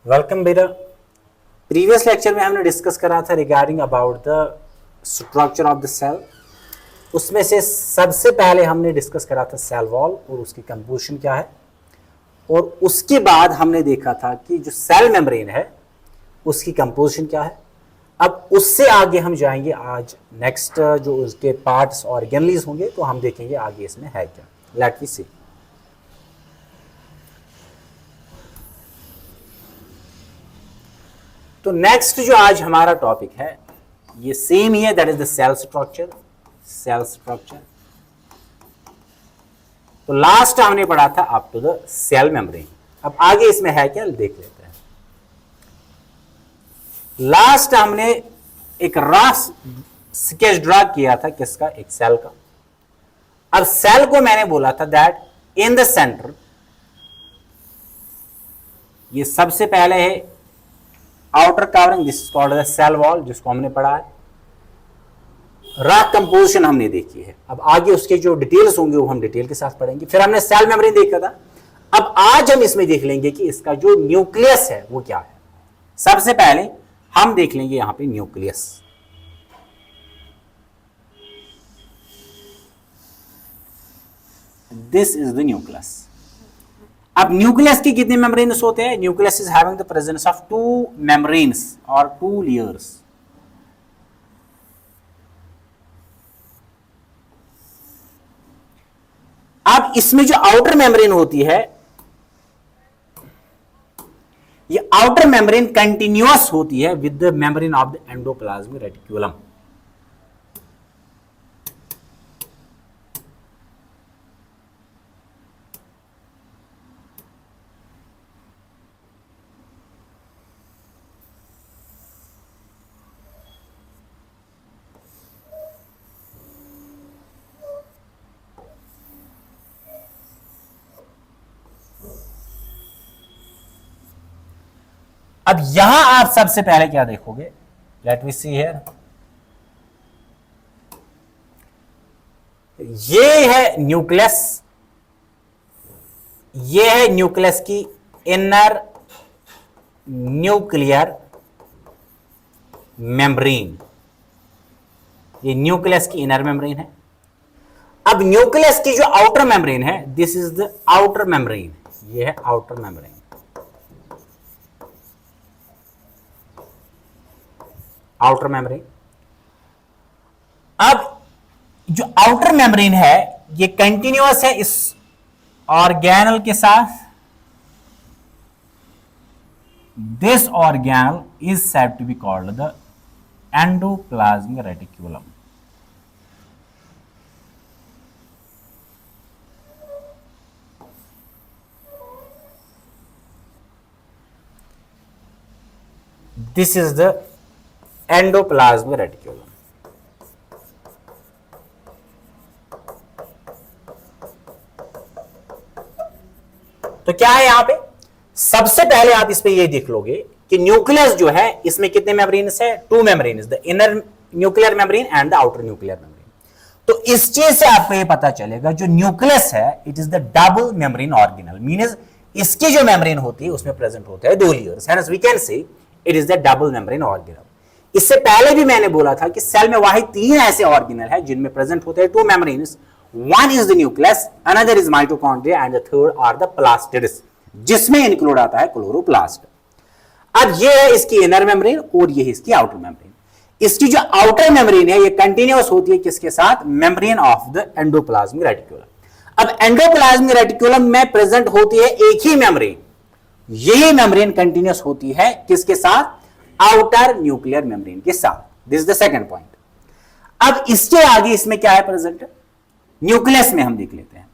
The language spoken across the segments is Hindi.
वेलकम बेटा। प्रीवियस लेक्चर में हमने डिस्कस करा था regarding about the structure of the cell. उसमें से सबसे पहले हमने डिस्कस करा था सेल वॉल और उसकी कंपोजिशन क्या है, और उसके बाद हमने देखा था कि जो सेल मेम्ब्रेन है उसकी कंपोजिशन क्या है। अब उससे आगे हम जाएंगे आज नेक्स्ट जो उसके पार्ट्स और ऑर्गेनलीज होंगे, तो हम देखेंगे आगे इसमें है क्या। लेट मी सी। तो नेक्स्ट जो आज हमारा टॉपिक है ये सेम ही है, that is the cell structure. Cell structure तो लास्ट हमने पढ़ा था up to the cell membrane. अब आगे इसमें है क्या देख लेते हैं। लास्ट हमने एक रफ स्केच ड्रा किया था किसका, एक सेल का। अब सेल को मैंने बोला था दैट इन द सेंटर, ये सबसे पहले है outer covering, this is called the cell wall, जिसको हमने पढ़ा है। रॉक कंपोजिशन हमने देखी है। अब आगे उसके जो डिटेल्स होंगे वो हम डिटेल के साथ पढ़ेंगे। फिर हमने सेल मेम्ब्रेन देखा था। अब आज हम इसमें देख लेंगे कि इसका जो न्यूक्लियस है वो क्या है। सबसे पहले हम देख लेंगे यहां पे nucleus. This is the nucleus. अब न्यूक्लियस के कितने मेम्ब्रेन्स होते हैं? Nucleus is having the presence of 2 membranes और 2 लेयर्स। अब इसमें जो आउटर मेम्ब्रेन होती है, ये आउटर मेम्ब्रेन कंटिन्यूअस होती है with the membrane of the endoplasmic reticulum. अब यहां आप सबसे पहले क्या देखोगे, लेट मी सी हियर। ये है न्यूक्लियस, ये है न्यूक्लियस की इनर न्यूक्लियर मेम्ब्रेन। ये न्यूक्लियस की इनर मेम्ब्रेन है। अब न्यूक्लियस की जो आउटर मेम्ब्रेन है, this is the outer membrane. ये है आउटर मेम्ब्रेन। Outer membrane. अब जो आउटर मेम्ब्रेन है ये कंटिन्यूअस है इस ऑर्गेनल के साथ। This organelle is said to be called the endoplasmic reticulum. This is the endoplasmic reticulum. तो क्या है यहां पे, सबसे पहले आप इस पे ये देख लोगे कि न्यूक्लियस जो है इसमें कितने मेम्ब्रेन्स है? 2 membranes, the inner nuclear membrane and the outer nuclear membrane. तो इस चीज से आपको ये पता चलेगा जो न्यूक्लियस है it is the double membrane organelle. Means इसकी जो मेम्ब्रेन होती है उसमें प्रेजेंट होता है 2 layers, hence we can say it is the double membrane organelle. इससे पहले भी मैंने बोला था कि सेल में वाहिद 3 ऐसे ऑर्गेनल है जिनमें प्रेजेंट होते हैं 2 membranes. One is the nucleus, another is mitochondria and the third are the plastids, जिसमें इंक्लूड आता है क्लोरोप्लास्ट। अब ये है इसकी इनर मेम्ब्रेन और ये है इसकी आउटर मेम्ब्रेन। इसकी जो आउटर मेम्ब्रेन है ये कंटिन्यूअस होती है किसके साथ? Membrane of the endoplasmic reticulum. अब एंडोप्लाज्मिक रेटिकुलम में प्रेजेंट होती है एक ही मेम्ब्रेन, यही मेम्ब्रेन कंटिन्यूअस होती है किसके साथ? आउटर न्यूक्लियर मेम्ब्रेन के साथ। This is the second point. अब इसके आगे इसमें क्या है प्रेजेंट? न्यूक्लियस में हम देख लेते हैं।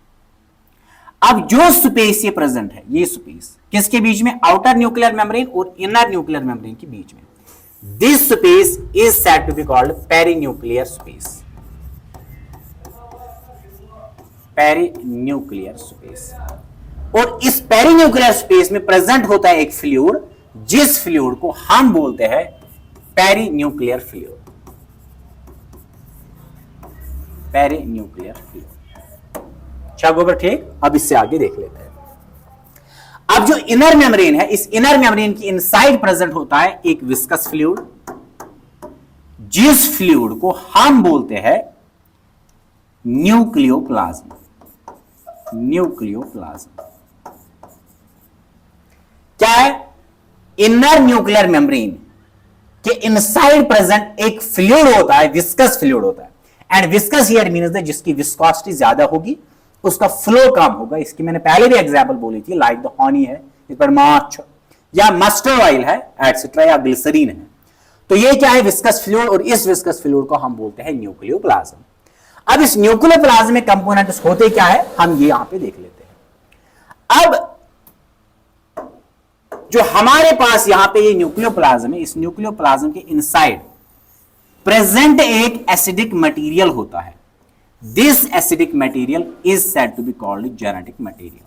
अब जो स्पेस ये प्रेजेंट है, ये स्पेस किसके बीच में? आउटर न्यूक्लियर मेम्ब्रेन और इनर न्यूक्लियर मेम्ब्रेन के बीच में। This space is said to be called perinuclear space. Perinuclear space. और इस पेरीन्यूक्लियर स्पेस में प्रेजेंट होता है एक फ्लूइड, जिस फ्लूइड को हम बोलते हैं पेरीन्यूक्लियर फ्लूइड। Perinuclear fluid. अच्छा गोबर, ठीक। अब इससे आगे देख लेते हैं। अब जो इनर मेम्ब्रेन है, इस इनर मेम्ब्रेन की इनसाइड प्रेजेंट होता है एक विस्कस फ्लूइड, जिस फ्लूइड को हम बोलते हैं न्यूक्लियोप्लाज्म। न्यूक्लियोप्लाज्म क्या है? इनर न्यूक्लियर मेम्ब्रेन के इनसाइड प्रेजेंट एक फ्लूइड होता है, विस्कस फ्लूइड होता है। And viscous here means that जिसकी विस्कोसिटी ज्यादा होगी उसका फ्लो कम होगा। इसकी मैंने पहले भी एग्जांपल बोली थी, लाइक द हनी है, इस पर माछ या मस्टर्ड ऑयल है एटसेट्रा, या ग्लिसरीन है। तो ये क्या है? विस्कस फ्लूइड, और इस विस्कस फ्लूइड को हम बोलते हैं न्यूक्लियोप्लाज्म। अब इस न्यूक्लियोप्लाज्म में कंपोनेंट्स होते क्या है, हम ये यहां पे देख लेते हैं। अब जो हमारे पास यहां पे ये न्यूक्लियोप्लाज्म है, इस न्यूक्लियोप्लाज्म के इनसाइड प्रेजेंट एक एसिडिक मटेरियल होता है। This acidic material is said to be called genetic material.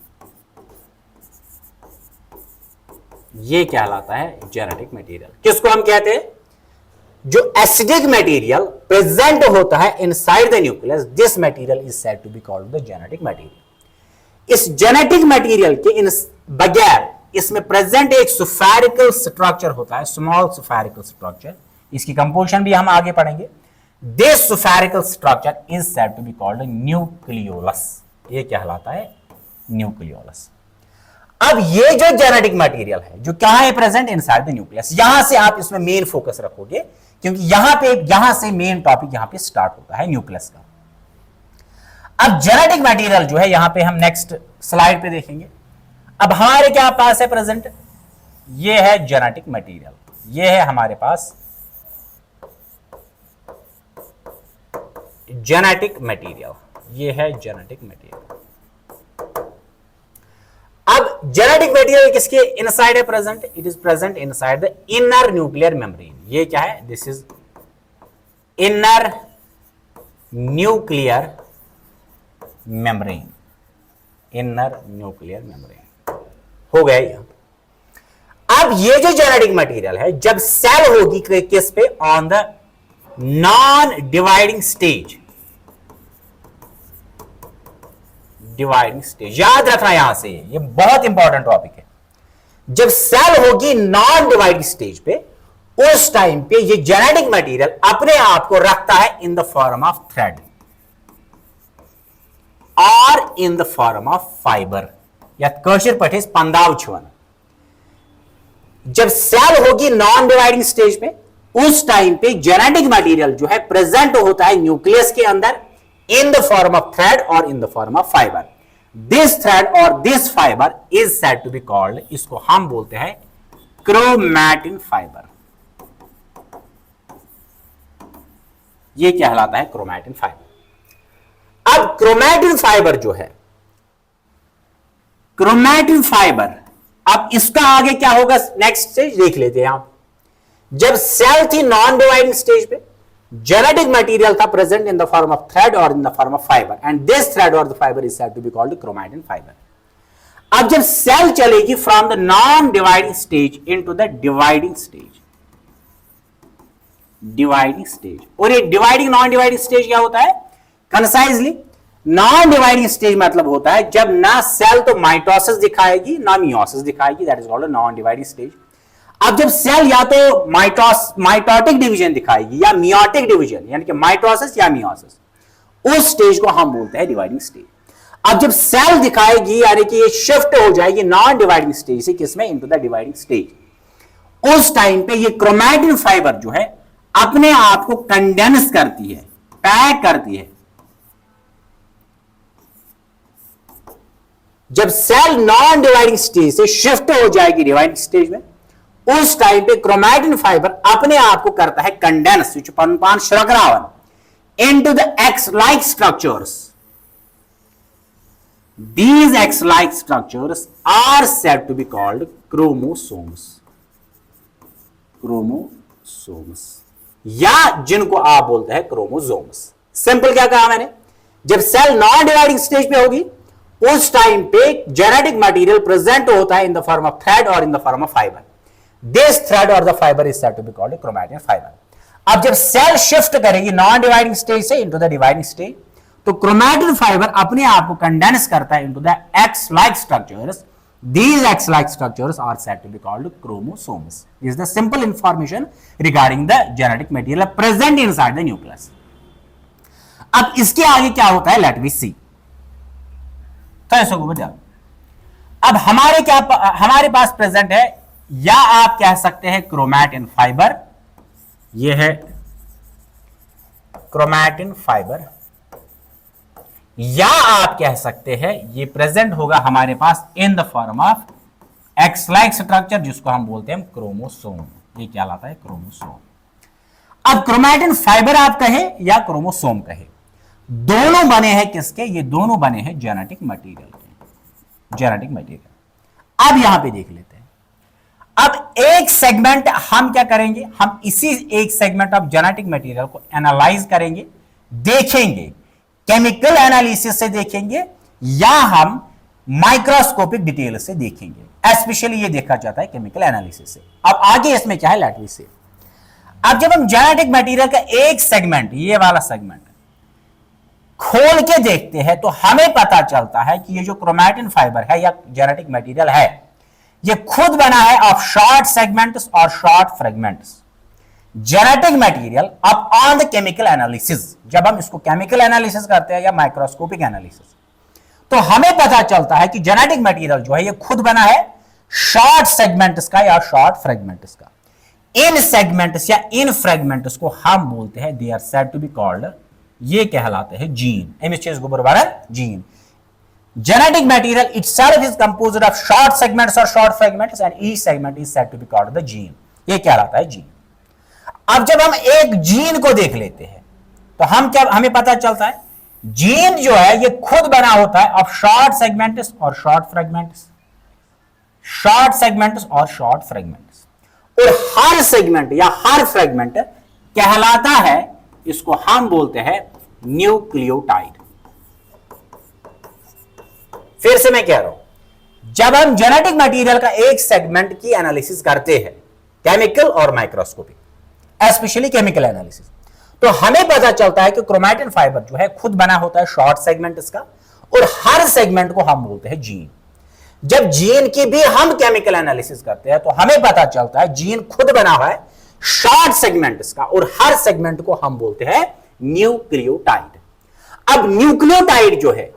ये कहलाता है जेनेटिक मटेरियल। किसको हम कहते हैं? जो एसिडिक मटेरियल प्रेजेंट होता है inside the nucleus, this material is said to be called the genetic material. इस जेनेटिक मटेरियल के बगैर इसमें प्रेजेंट एक सुफेरिकल स्ट्रक्चर होता है, स्मॉल सुफेरिकल स्ट्रक्चर। इसकी कंपोजिशन भी हम आगे पढ़ेंगे। This spherical structure is said to be called nucleolus. ये कहलाता है न्यूक्लियोलस। अब ये जो जेनेटिक मटेरियल है जो कहां है प्रेजेंट? Inside the nucleus. यहां से आप इसमें मेन फोकस रखोगे, क्योंकि यहां से मेन टॉपिक यहां पे स्टार्ट होता है न्यूक्लियस का। अब जेनेटिक मटेरियल जो है यहां पे हम नेक्स्ट स्लाइड पे देखेंगे। अब हमारे क्या पास है प्रेजेंट? ये है जेनेटिक मटेरियल, ये है हमारे पास जेनेटिक मटेरियल, ये है जेनेटिक मटेरियल। अब जेनेटिक मटेरियल किसके इनसाइड है present? It is present inside the inner nuclear membrane. ये क्या है? This is inner nuclear membrane. Inner nuclear membrane हो गया यहां। अब ये जो जेनेटिक मटेरियल है जब सेल होगी किस पे? On the non dividing stage. Dividing stage याद रखना यहां से, ये बहुत इंपॉर्टेंट टॉपिक है। जब सेल होगी नॉन डिवाइडिंग स्टेज पे, उस टाइम पे ये जेनेटिक मटेरियल अपने आप को रखता है in the form of thread और in the form of fibre, या कशर पठे पंदाव छुवन। जब सेल होगी नॉन डिवाइडिंग स्टेज पे, उस टाइम पे जेनेटिक मटेरियल जो है प्रेजेंट होता है न्यूक्लियस के अंदर in the form of thread or in the form of fiber. This thread or this fiber is said to be called, इसको हम बोलते हैं क्रोमैटिन फाइबर। ये कहलाता है क्रोमैटिन फाइबर। अब क्रोमैटिन फाइबर जो है, क्रोमैटिन फाइबर, अब इसका आगे क्या होगा नेक्स्ट स्टेज देख लेते हैं आप। जब सेल थी नॉन डिवाइडिंग स्टेज पे, जेनेटिक मटेरियल था present in the form of thread और in the form of fibre, and this thread और the fibre is said to be called chromatin fibre. अब जब सेल चलेगी from the non dividing stage into the dividing stage, dividing stage. और ये डिवाइडिंग नॉन डिवाइडिंग स्टेज क्या होता है? कंसाइजली, नॉन डिवाइडिंग स्टेज मतलब होता है जब ना सेल तो माइटोसिस दिखाएगी ना मियोसिस दिखाएगी, that is called non dividing stage. अब जब सेल या तो माइटोटिक डिवीजन दिखाएगी या मियोटिक डिवीजन, यानी कि माइटोसिस या मियोसिस, उस स्टेज को हम बोलते हैं डिवाइडिंग स्टेज। अब जब सेल दिखाएगी यानी कि ये शिफ्ट हो जाएगी नॉन डिवाइडिंग स्टेज से किसमें? इनटू द डिवाइडिंग स्टेज, उस टाइम पे ये क्रोमैटिन फाइबर जो है अपने आप को कंडेंस करती है, पैक करती है। जब सेल नॉन डिवाइडिंग स्टेज से शिफ्ट हो जाएगी डिवाइडिंग स्टेज में, उस टाइम पे क्रोमैटिन फाइबर अपने आप को करता है condense into the X like structures. These X-like structures are said to be called chromosomes. Chromosomes या जिनको आप बोलते हैं क्रोमोसोम्स। सिंपल क्या कहा मैंने? जब सेल नॉन डिवाइडिंग स्टेज पे होगी उस टाइम पे जेनेटिक मटेरियल प्रेजेंट होता है in the form of thread और in the form of fibre. This thread और the fibre is said to be called chromatin fibre. अब जब सेल शिफ्ट करेगी नॉन डिवाइडिंग स्टेज से इनटू द डिवाइडिंग स्टेज, तो क्रोमैटिन फाइबर अपने आप को कंडेंस करता है into the X like structures These X-like structures are said to be called chromosomes. This is the simple information regarding the genetic material present inside the nucleus. अब इसके आगे क्या होता है, लेट वी सी। तो ऐसा को बताओ, अब हमारे पास प्रेजेंट है, या आप कह सकते हैं क्रोमैटिन फाइबर, ये है क्रोमैटिन फाइबर, या आप कह सकते हैं ये प्रेजेंट होगा हमारे पास in the form of X like structure, जिसको हम बोलते हैं क्रोमोसोम। ये क्या लाता है, क्रोमोसोम। अब क्रोमैटिन फाइबर आप कहे या क्रोमोसोम कहे, दोनों बने हैं किसके, ये दोनों बने हैं जेनेटिक मटेरियल के, जेनेटिक मटेरियल। अब यहां पे देख लेते हैं, अब एक सेगमेंट हम क्या करेंगे, हम इसी एक सेगमेंट ऑफ जेनेटिक मटेरियल को एनालाइज करेंगे, देखेंगे, केमिकल एनालिसिस से देखेंगे या हम माइक्रोस्कोपिक डिटेल से देखेंगे। स्पेशली ये देखा जाता है केमिकल एनालिसिस से। अब आगे इसमें क्या है, लेट मी से। अब जब हम जेनेटिक मटेरियल का एक सेगमेंट, ये वाला सेगमेंट खोल के देखते हैं तो हमें पता चलता है कि ये जो क्रोमैटिन फाइबर है या जेनेटिक मटेरियल है, ये खुद बना है ऑफ शॉर्ट सेगमेंट्स और शॉर्ट फ्रेगमेंट्स। जेनेटिक मटेरियल अब ऑन द केमिकल एनालिसिस, जब हम इसको केमिकल एनालिसिस करते हैं या माइक्रोस्कोपिक एनालिसिस, तो हमें पता चलता है कि जेनेटिक मटेरियल जो है ये खुद बना है शॉर्ट सेगमेंट्स का या शॉर्ट फ्रेगमेंट्स का। इन सेगमेंट्स या इन फ्रेगमेंट्स को हम बोलते हैं, they are said to be called, ये कहलाते हैं जीन। एम चीज को बराबर है gene. Genetic material itself is composed of short segments और short fragments and each segment is said to be called the gene. ये कहलाता है जीन। अब जब हम एक जीन को देख लेते हैं तो हमें पता चलता है जीन जो है ये खुद बना होता है ऑफ शॉर्ट सेगमेंट्स और शॉर्ट फ्रेगमेंट्स, शॉर्ट सेगमेंट्स और शॉर्ट फ्रेगमेंट्स। और हर सेगमेंट या हर फ्रेगमेंट कहलाता है, इसको हम बोलते हैं न्यूक्लियोटाइड। फिर से मैं कह रहा हूं, जब हम जेनेटिक मटेरियल का एक सेगमेंट की एनालिसिस करते हैं, केमिकल और माइक्रोस्कोपिक, स्पेशली केमिकल एनालिसिस, तो हमें पता चलता है कि क्रोमैटिन फाइबर जो है खुद बना होता है शॉर्ट सेगमेंट इसका, और हर सेगमेंट को हम बोलते हैं जीन। जब जीन की भी हम केमिकल एनालिसिस करते हैं तो हमें पता चलता है जीन खुद बना हुआ है शॉर्ट सेगमेंट इसका, और हर सेगमेंट को हम बोलते हैं न्यूक्लियोटाइड। अब न्यूक्लियोटाइड जो है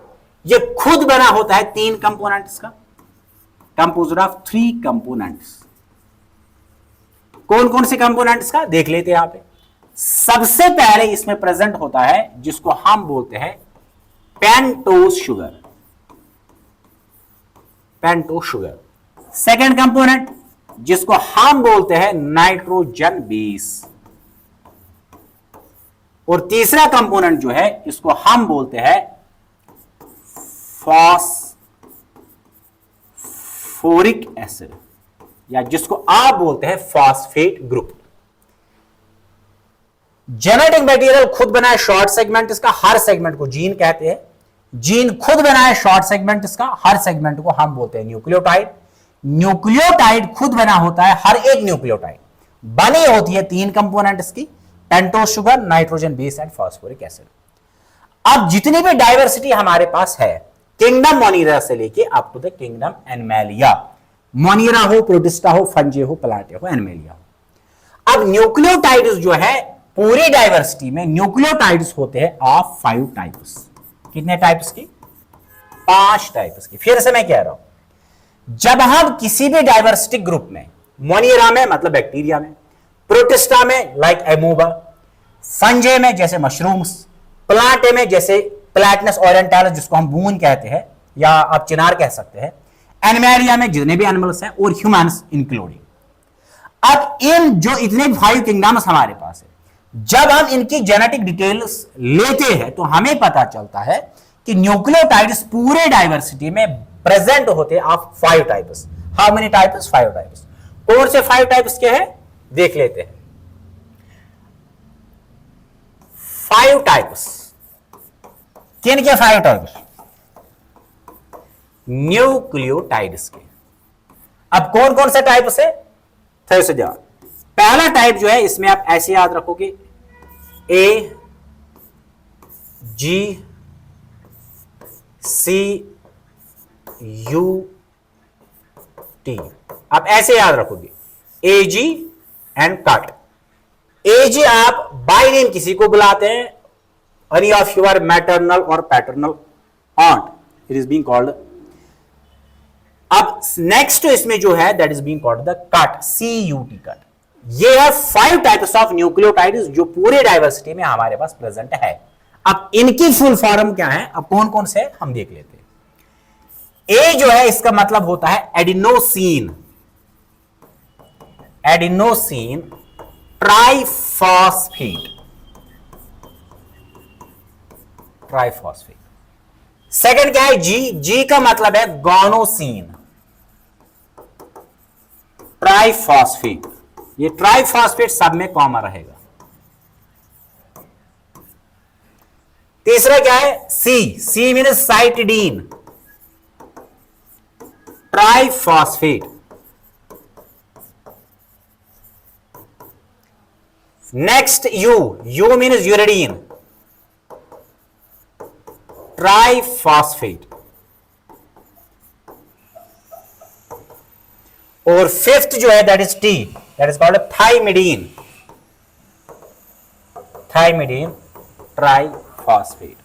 ये खुद बना होता है 3 कंपोनेंट्स का, कंपोज्ड ऑफ 3 कंपोनेंट्स। कौन कौन से कंपोनेंट्स का देख लेते हैं यहां पे। सबसे पहले इसमें प्रेजेंट होता है जिसको हम बोलते हैं pentose sugar, pentose sugar. Second component जिसको हम बोलते हैं नाइट्रोजन बेस, और तीसरा कंपोनेंट जो है इसको हम बोलते हैं फॉस्फोरिक एसिड, या जिसको आप बोलते हैं फॉस्फेट ग्रुप। जेनेटिक मटेरियल खुद बना है शॉर्ट सेगमेंट इसका, हर सेगमेंट को जीन कहते हैं। जीन खुद बना है शॉर्ट सेगमेंट इसका, हर सेगमेंट को हम बोलते हैं न्यूक्लियोटाइड। न्यूक्लियोटाइड खुद बना होता है, हर एक न्यूक्लियोटाइड बनी होती है 3 कंपोनेंट्स की, pentose sugar, nitrogen base and phosphoric acid. अब जितनी भी डाइवर्सिटी हमारे पास है, किंगडम मोनिरा से लेके up to the kingdom Animalia, Monera हो, प्रोटिस्टा हो, फंजे हो, प्लांटे हो, एनिमलिया हो। अब न्यूक्लियोटाइड्स जो है पूरी डाइवर्सिटी में न्यूक्लियोटाइड्स होते हैं ऑफ 5 टाइप्स। कितने टाइप्स की? 5 टाइप्स की। फिर से मैं कह रहा हूं, जब हम किसी भी डाइवर्सिटी ग्रुप में, मोनिरा में मतलब बैक्टीरिया में, प्रोटिस्टा में लाइक एमोबा, फंजे में जैसे मशरूम्स, प्लांटे में जैसे प्लैटनस ओरिएंटालिस जिसको हम बून कहते हैं या आप चिनार कह सकते हैं, एनिमलिया में जितने भी एनिमल्स हैं, और ह्यूमंस इंक्लूडिंग। अब इन जो इतने 5 किंगडम्स हमारे पास है, जब हम इनकी जेनेटिक डिटेल्स लेते हैं तो हमें पता चलता है कि न्यूक्लियोटाइड्स पूरे डाइवर्सिटी में प्रेजेंट होते हैं of 5 types. How many types? 5 types. कौन से 5 टाइप्स के हैं देख लेते हैं। 5 टाइप्स। किन के 5 टाइप्स? न्यूक्लियोटाइड्स के। अब कौन कौन से टाइप्स है? थोड़े से ध्यान। पहला टाइप जो है इसमें आप ऐसे याद रखोगे, ए, जी, सी, यू, टी। आप ऐसे याद रखोगे एजी एंड कट। एजी आप बाय नेम किसी को बुलाते हैं, एनी ऑफ योर मैटरनल और paternal ऑन्ट, it is being called. अब नेक्स्ट इसमें जो है that is being called the cut, CUT cut. ये है 5 टाइप्स ऑफ न्यूक्लियोटाइड्स जो पूरे डाइवर्सिटी में हमारे पास प्रेजेंट है। अब इनकी फुल फॉर्म क्या है, अब कौन कौन से हम देख लेते हैं। ए जो है इसका मतलब होता है adenosine, adenosine triphosphate, triphosphate. Second क्या है, जी, जी का मतलब है गोनोसिन, ट्राइफॉस्फेट। ये ट्राइफॉस्फेट सब में कॉमन रहेगा। तीसरा क्या है, C, C mean cytidine, triphosphate. Next U, U means uridine, triphosphate. और फिफ्थ जो है that is T, that is called thymidine, thymidine triphosphate.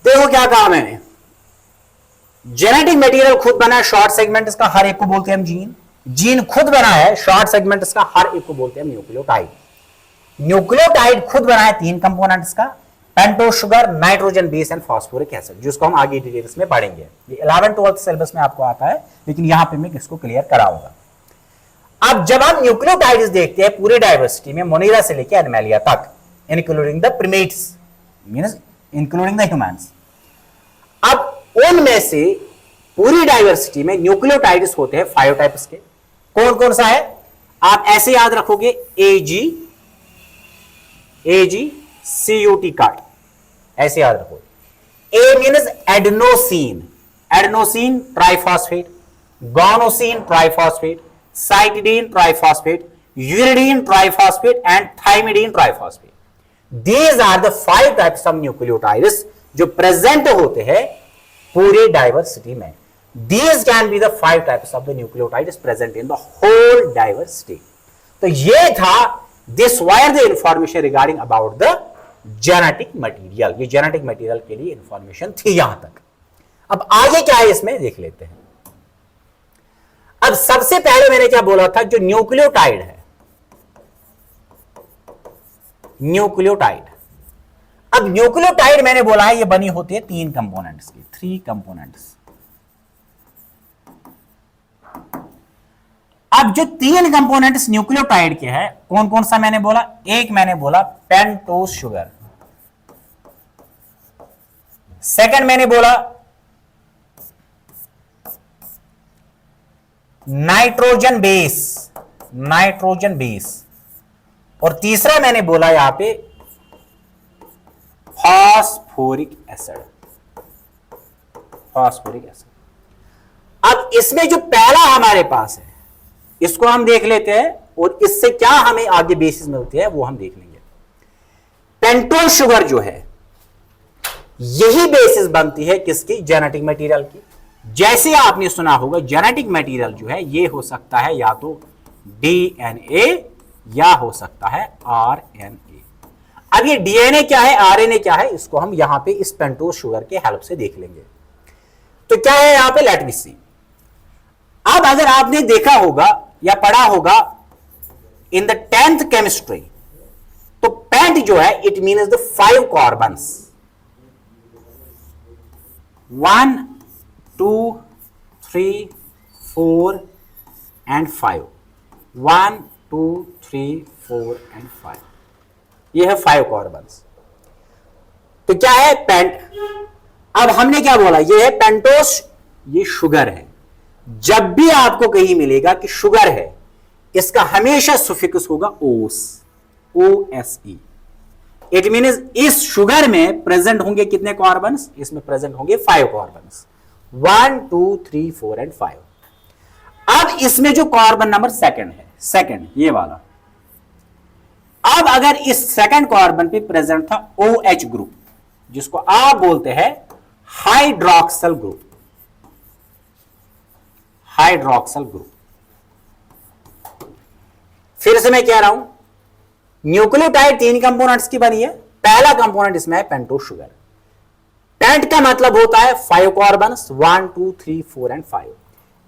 देखो क्या कहा मैंने, जेनेटिक मटेरियल खुद बना है, शॉर्ट सेगमेंट इसका हर एक को बोलते हैं हम जीन। जीन खुद बना है, शॉर्ट सेगमेंट इसका हर एक को बोलते हैं हम न्यूक्लियोटाइड। न्यूक्लियोटाइड खुद बना है 3 कंपोनेंट्स का, pentose sugar, nitrogen base and phosphoric acid, जिसको हम आगे डिटेल्स में पढ़ेंगे। ये 11th 12th सिलेबस में आपको आता है, लेकिन यहां पे मैं इसको क्लियर कराऊंगा। अब जब हम न्यूक्लियोटाइड्स देखते हैं पूरी डाइवर्सिटी में, मोनिरा से लेकर एनिमलिया तक, including the primates, means including the humans. अब उनमें से पूरी डाइवर्सिटी में न्यूक्लियोटाइड्स होते हैं 5 टाइप्स के। कौन कौन सा है, आप ऐसे याद रखोगे, एजी, एजी, CUT कट, ऐसे याद रखोगे। A means adenosine, adenosine triphosphate, guanosine triphosphate, cytidine triphosphate, uridine triphosphate and thymidine triphosphate. These are the 5 types of nucleotides जो प्रेजेंट होते हैं पूरे डाइवर्सिटी में। These can be the 5 types of the nucleotides present in the whole diversity. तो ये था this were the information regarding about the genetic material. ये genetic material के लिए information थी यहां तक। अब आगे क्या है इसमें देख लेते हैं। अब सबसे पहले मैंने क्या बोला था, जो न्यूक्लियोटाइड है, न्यूक्लियोटाइड। अब न्यूक्लियोटाइड मैंने बोला है ये बनी होती है 3 कंपोनेंट्स की, 3 कंपोनेंट्स। अब जो 3 कंपोनेंट्स न्यूक्लियोटाइड के हैं, कौन कौन सा मैंने बोला, एक मैंने बोला पेंटोज शुगर, सेकंड मैंने बोला नाइट्रोजन बेस, नाइट्रोजन बेस, और तीसरा मैंने बोला यहां पे फास्फोरिक एसिड, फास्फोरिक एसिड। अब इसमें जो पहला हमारे पास है इसको हम देख लेते हैं, और इससे क्या हमें आगे बेसिस मिलती है वो हम देख लेंगे। पेंटोज शुगर जो है यही बेसिस बनती है किसकी, जेनेटिक मटेरियल की। जैसे आपने सुना होगा जेनेटिक मटेरियल जो है ये हो सकता है या तो DNA या हो सकता है RNA। अब ये DNA क्या है, RNA क्या है, इसको हम यहां पे इस पेंटोज शुगर के हेल्प से देख लेंगे। तो क्या है यहां पे, लेट मी सी। अब अगर आपने देखा होगा या पढ़ा होगा इन द 10th केमिस्ट्री, तो पेंट जो है it means the 5 carbons, 1 2 3 4 and 5, 1 2 3 4 and 5, ये है 5 कार्बन्स। तो क्या है, पेंट। अब हमने क्या बोला, ये है पेंटोस, ये शुगर है। जब भी आपको कहीं मिलेगा कि शुगर है, इसका हमेशा सुफिक्स होगा ओस, OSE। इट मीन्स इस शुगर में प्रेजेंट होंगे कितने कार्बन्स, इसमें प्रेजेंट होंगे 5 कार्बन्स, 1 2 3 4 and 5। अब इसमें जो कार्बन नंबर सेकंड है, सेकंड ये वाला, अब अगर इस सेकंड कार्बन पे प्रेजेंट था OH ग्रुप, जिसको आप बोलते हैं हाइड्रोक्सल ग्रुप, हाइड्रोक्सल ग्रुप। फिर से मैं कह रहा हूं, न्यूक्लियोटाइड 3 कंपोनेंट्स की बनी है। पहला कंपोनेंट इसमें है पेंटोस शुगर। पेंट का मतलब होता है 5 कार्बन्स, 1 2 3 4 एंड 5,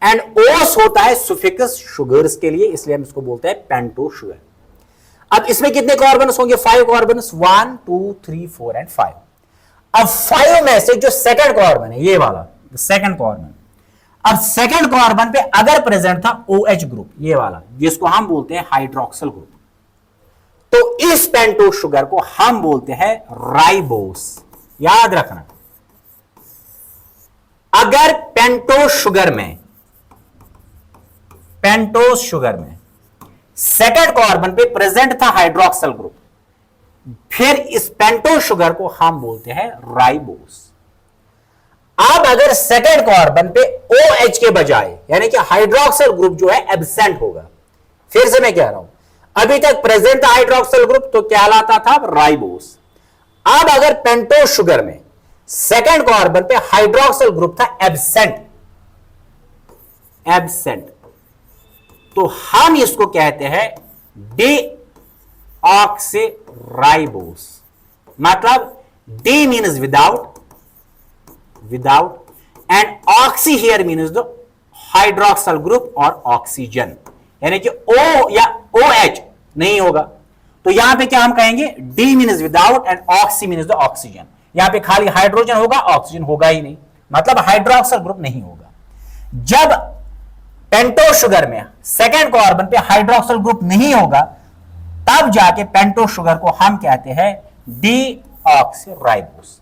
एंड ओस होता है सुफिक्स शुगर्स के लिए, इसलिए हम इसको बोलते हैं पेंटोस शुगर। अब इसमें कितने कार्बन्स होंगे? 5 कार्बन्स, 1 2 3 4 एंड 5। अब 5 में से जो सेकंड कार्बन है, ये वाला सेकंड कार्बन, अब सेकंड कार्बन पे अगर प्रेजेंट था OH ग्रुप, ये वाला जिसको हम बोलते हैं हाइड्रोक्सल ग्रुप, तो इस पेंटोस शुगर को हम बोलते हैं राइबोस। याद रखना, अगर पेंटोस शुगर में सेकंड कार्बन पे प्रेजेंट था हाइड्रोक्सल ग्रुप, फिर इस पेंटोस शुगर को हम बोलते हैं राइबोस। अब अगर सेकंड कार्बन पे OH के बजाय यानी कि हाइड्रोक्सल ग्रुप जो है एब्सेंट होगा, फिर से मैं कह रहा हूं, अभी तक प्रेजेंट था हाइड्रोक्सल ग्रुप तो कहलाता था राइबोस। अब अगर पेंटोस शुगर में सेकंड कार्बन पे हाइड्रोक्सल ग्रुप था एब्सेंट, तो हम इसको कहते हैं डीऑक्सीराइबोस। मतलब D means without and oxy here means the hydroxyl group और ऑक्सीजन, यानी कि O या OH नहीं होगा। तो यहां पे क्या हम कहेंगे? D means without and oxy means the oxygen. यहां पे खाली हाइड्रोजन होगा, ऑक्सीजन होगा ही नहीं, मतलब हाइड्रोक्सल ग्रुप नहीं होगा। जब पेंटोस शुगर में सेकंड कार्बन पे हाइड्रोक्सल ग्रुप नहीं होगा, तब जाके पेंटोस शुगर को हम कहते हैं डीऑक्सीराइबोस।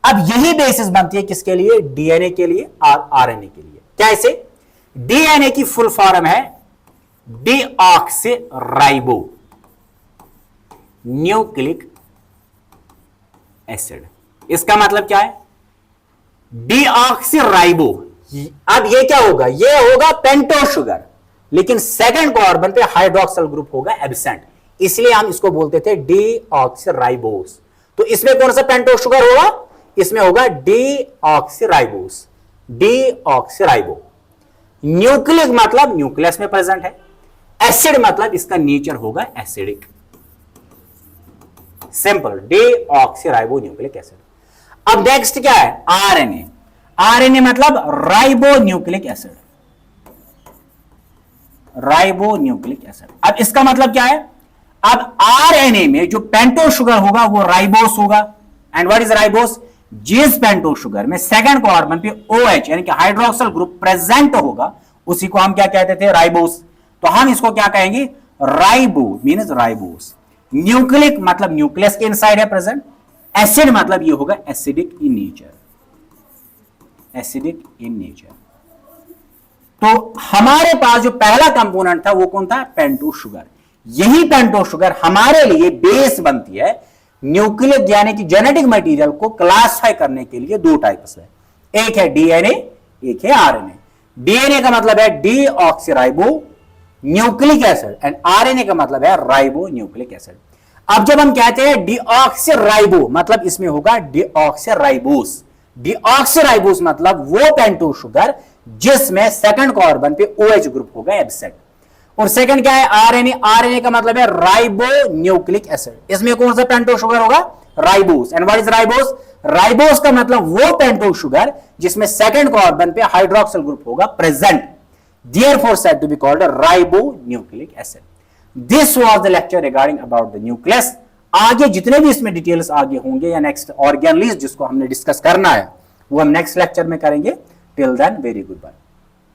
अब यही बेसिस बनती है किसके लिए? डीएनए के लिए और आरएनए के लिए। कैसे? डीएनए की फुल फॉर्म है डीऑक्सीराइबो न्यूक्लिक एसिड। इसका मतलब क्या है? डीऑक्सीराइबो। अब ये क्या होगा? ये होगा पेंटोस शुगर, लेकिन सेकंड कार्बन पे हाइड्रोक्सल ग्रुप होगा एब्सेंट, इसलिए हम इसको बोलते थे डीऑक्सीराइबोस। तो इसमें कौन सा पेंटोस शुगर होगा? इसमें होगा डीऑक्सीराइबोस, डीऑक्सीराइबो। न्यूक्लिक मतलब न्यूक्लियस में प्रेजेंट है, एसिड मतलब इसका नेचर होगा acidic. Simple, deoxyribo nucleic acid. अब नेक्स्ट क्या है? आरएनए। आरएनए मतलब ribo nucleic acid, ribo nucleic acid. अब इसका मतलब क्या है? अब आरएनए में जो पेंटोस शुगर होगा वो राइबोस होगा। And what is ribose? जिस पेंटोस शुगर में सेकंड कार्बन पे OH यानी कि हाइड्रोक्सल ग्रुप प्रेजेंट होगा, उसी को हम क्या कहते थे? राइबोस। तो हम इसको क्या कहेंगे? Ribo means ribose. न्यूक्लिक मतलब न्यूक्लियस के इनसाइड है प्रेजेंट, एसिड मतलब ये होगा acidic in nature, acidic in nature. तो हमारे पास जो पहला कंपोनेंट था वो कौन था? Pentose sugar. यही पेंटोस शुगर हमारे लिए बेस बनती है न्यूक्लिक यानी कि जेनेटिक मटेरियल को क्लासिफाई करने के लिए। 2 टाइप्स है, एक है डीएनए, एक है आरएनए। डीएनए का मतलब है deoxyribo nucleic acid and RNA का मतलब है राइबो न्यूक्लिक एसिड। अब जब हम कहते हैं डीऑक्सीराइबो मतलब इसमें होगा डीऑक्सीराइबोस। डीऑक्सीराइबोस मतलब वो पेंटोस शुगर जिसमें सेकंड कार्बन पे OH ग्रुप होगा एब्सेंट। और सेकंड क्या है? आरएनए। आरएनए का मतलब है राइबो न्यूक्लिक एसिड। इसमें कौन सा पेंटोस शुगर होगा? Ribose. And what is ribose? Ribose का मतलब वो पेंटोस शुगर जिसमें सेकंड कार्बन पे हाइड्रोक्सिल ग्रुप होगा present, therefore said to be called a ribonucleic acid. This was the lecture regarding about the nucleus. आगे जितने भी इसमें डिटेल्स आगे होंगे या नेक्स्ट ऑर्गेनलीज जिसको हमने डिस्कस करना है वो हम नेक्स्ट लेक्चर में करेंगे। Till then very good bye.